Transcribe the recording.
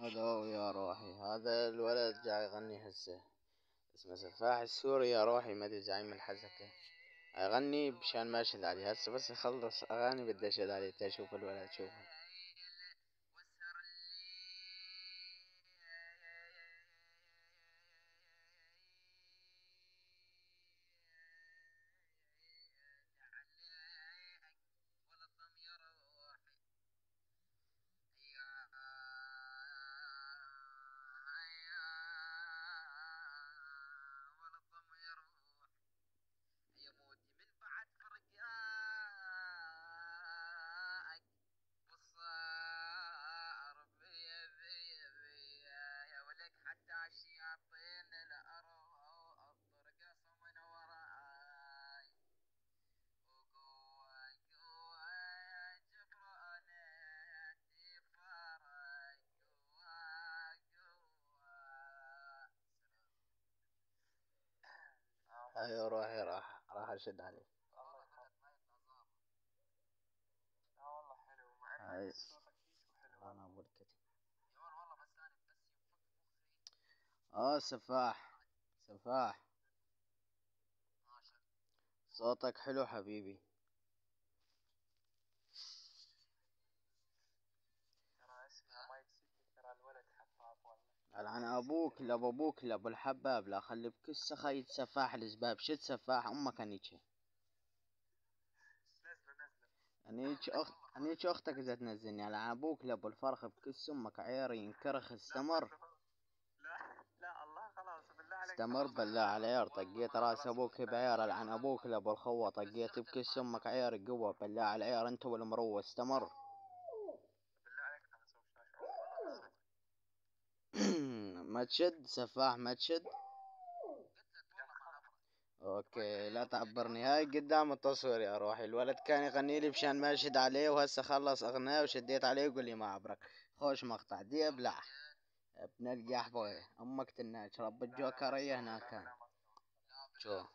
الو يا روحي، هذا الولد جاي يغني هسه. اسمه سفاح السوري يا روحي، ما ادري جاي من الحزكة يغني بشان ما اشهد عليه هسه. بس يخلص اغاني بدي اشهد عليه. تشوف الولد، شوفه. ايوه روحي، راح اشد عليه. هاي انا بركتي. سفاح. سفاح، صوتك حلو حبيبي. العن ابوك لاب ابوك لاب الحباب، لا خلي بكسه خيط سفاح الاسباب. شد سفاح امك انيجي. انيك اختك اذا تنزلني على ابوك لابو الفرخ بكس امك عيري ينكرخ. استمر. استمر بالله على عير. طقيت راس ابوك بعير. العن ابوك لابو الخوة. طقيت بكس امك عير قوة. بالله على عير انت والمروة. استمر. ما تشد سفاح، ما تشد. اوكي لا تعبرني. هاي قدام التصوير يا روحي. الولد كان يغني لي بشان ما اشد عليه، وهسه خلص اغنية وشديت عليه يقول لي ما عبرك. خوش مقطع دي ابلع. ابن القحبة امك تناج رب الجوكرية هناك كان. شوف